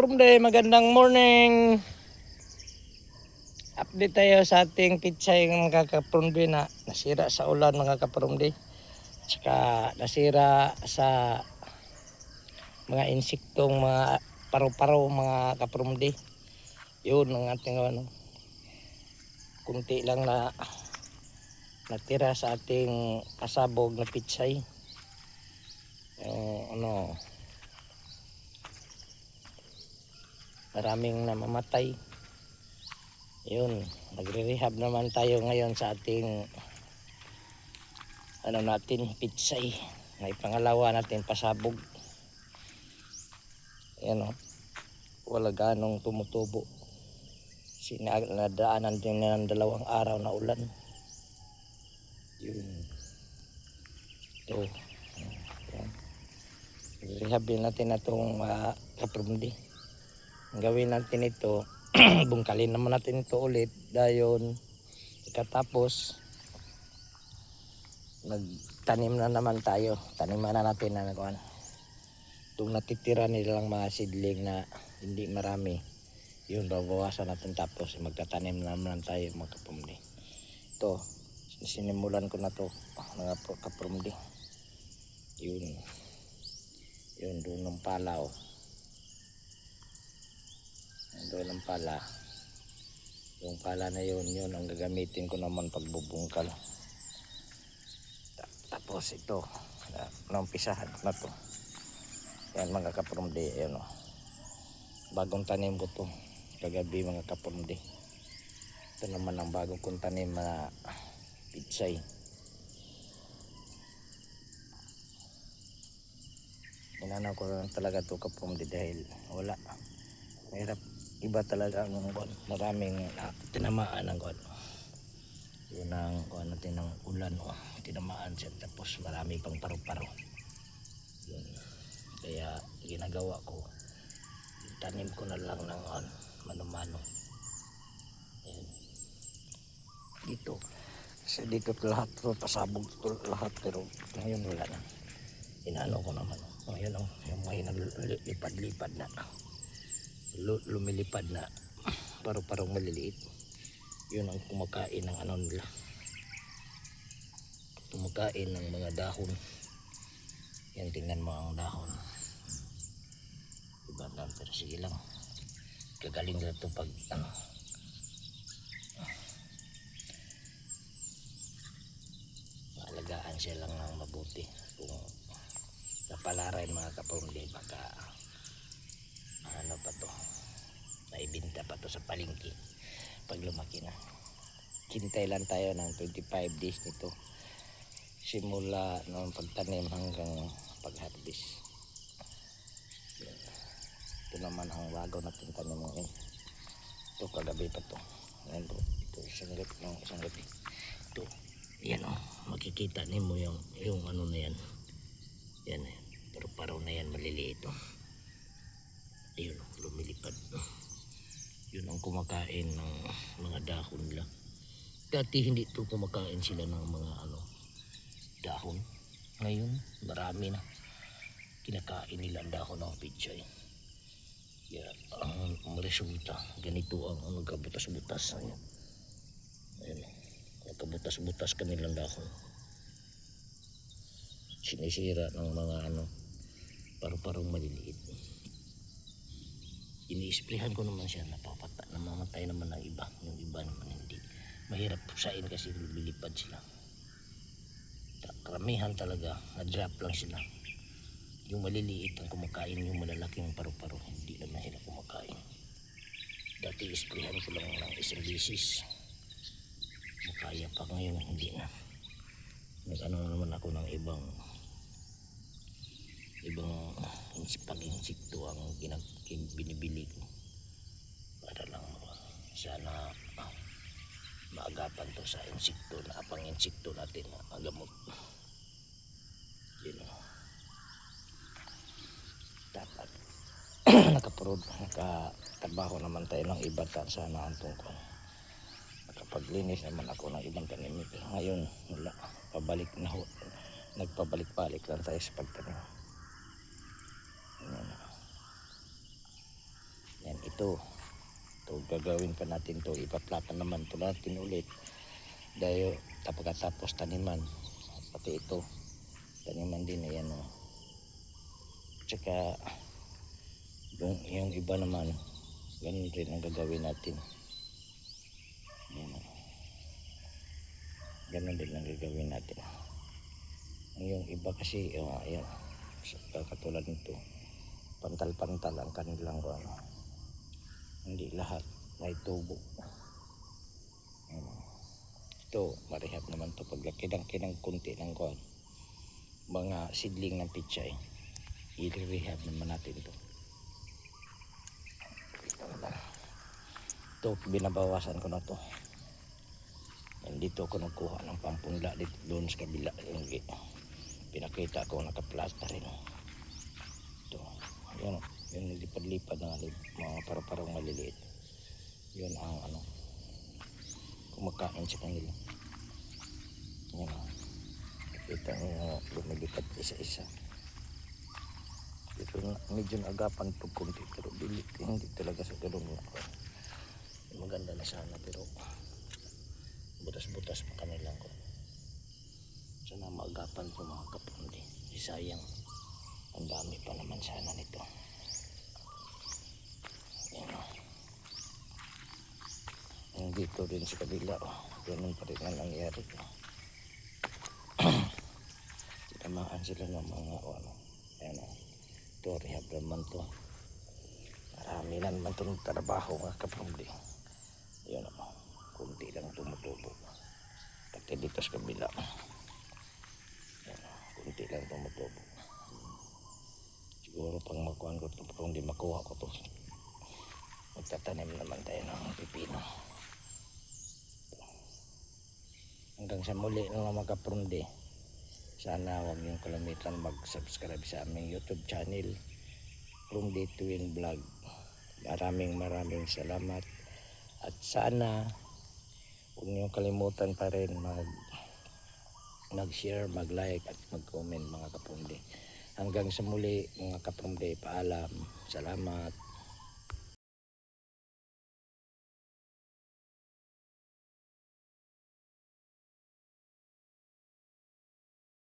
Kaprumde, magandang morning. Update tayo sa ating pitsay mga kaprumde na nasira sa ulan mga kaprumde. Tsaka nasira sa mga insektong mga paru-paro mga kaprumde. Yun ang ating kunti lang na natira sa ating pasabog na pitsay. Maraming namamatay. Yun, nagre-rehab naman tayo ngayon sa ating pitsay. May pangalawa natin pasabog. Ayan wala ganong tumutubo. Nadaanan din ng 2 araw na ulan. Yun. Ito. Ayan. Rehabin natin na itong kaprumdi. Ang gawin natin ito, bungkalin naman natin ito ulit dahil katapos nagtanim na naman tayo. Taniman na natin na itong natitira nilang mga seedling na hindi marami, yun babawasan natin, tapos magtatanim naman tayo mga kaprumdi. Ito sinimulan ko na to mga kaprumdi. Yun doon ng pala doon ng pala. Yung pala na yun ang gagamitin ko naman pagbubungkal. Tapos ito naumpisahan na to. Yan mga kaprumdi, ayan bagong tanim ko to kagabi mga kaprumdi. Ito naman ang bagong kong tanim na pitsay. Inanaw ko lang talaga to kaprumdi dahil wala, mahirap. Iba talaga ang maraming tinamaan ng yun ang natin ng ulan tinamaan siya, tapos marami pang paru-paro. Yun. Kaya ginagawa ko, tanim ko na lang ng mano-mano. Ayan. Dito kasi dito lahat pasabog to lahat, pero ngayon wala na. Inano ko naman ngayon yung may naglipad-lipad na lumilipad na paru-parong maliliit. Yun ang kumakain ng nila, kumakain ng mga dahon. Yan, tingnan mo ang dahon, iba lang, pero sige lang, kagaling na ito pag maalagaan siya lang ng mabuti. Kung napalaray mga kaprumdi, baka pa to, naibinta pa to sa palengke pag lumaki na. Hintay lang tayo ng 25 days nito simula ng pagtanim hanggang pag-harvest. Ito naman ang bago natin tanim ngayon. Ito kagabi pa to. Ayan po, ito isang gabi. Ito, yan makikita nimo yung na yan. Yan pero paraw na yan, maliliit ayun lumilipad. Yun ang kumakain ng mga dahon nila. Dati hindi ito kumakain sila ng mga dahon. Ngayon marami na kinakain nila ang dahon ng pitsay. Kaya ang resulta ganito ang kabutas-butas. Ayun nagkabutas-butas kanilang dahon. Sinisira ng mga paru-parong maliliit. Ini-sprayhan ko naman siya, namamatay naman ang iba. Yung iba naman hindi. Mahirap pusain kasi lumilipad sila. Karamihan talaga na-drop lang sila. Yung maliliit ang kumakain, yung malalaking paru-paro hindi naman sila kumakain. Dati isprayhan ko lang ng isang beses, makaya pa, ngayon hindi na. Naman ako ng ibang pag-insekto ang binibili ko para lang sana maagapan to sa insekto na pang-insekto natin na gamot. Yun dapat nakatrabaho naman tayo ng iba sana ang tungkol. Nakapaglinis naman ako ng ibang tanim, pero ngayon wala, nagpabalik-balik lang tayo sa pagtanim. ito. Ito gagawin pa natin to, ipaplatan naman to natin ulit dahil pagkatapos taniman, pati ito taniman din, ayan o. Tsaka yung iba naman ganun rin ang gagawin natin, ayan o. Ganun din ang gagawin natin. Yung iba kasi ayan, katulad nito, pantal-pantal ang kanilang hindi lahat may tubo. Ito marehab naman to, paglaki ng kunti ng mga seedling ng pichay, i-rehab naman natin to. Ito binabawasan ko na to, and dito ako nagkuha ng pampunla dito, doon sa kabila yung pinakita ko, nakaplasta rin ito. Yan, yung lipad-lipad ng mga parang maliliit, yun ang kumakain sa kanila. Yan, kita nyo lumilipad isa-isa. Pero medyo naagapan po kunti, pero hindi talaga sa ganun. Maganda na sana, pero butas-butas pa kanilang ko. Sana maagapan po mga kapundi. Sayang, ang dami pa naman sana nito. Yan o. Dito rin sa kabila, ganun pa rin ang nangyari. Tinamaan sila ng mga ayan o. Ito, rehab naman to. Marami na naman itong trabaho mga kapundi. Yan o, kunti lang tumutubo. Pati dito sa kabila, yan o, kunti lang tumutubo. Siguro pang makuhaan ko ito, kung di makuha ko ito, magtatanim naman tayo ng pipino. Hanggang sa muli ng mga kapundi, sana huwag niyong kalamitan mag-subscribe sa aming YouTube channel, Prundi Twin Vlog. Maraming salamat. At sana huwag niyong kalimutan pa rin mag-share, mag-like at mag-comment mga kapundi. Hanggang sa muli mga kapundi, paalam. Salamat.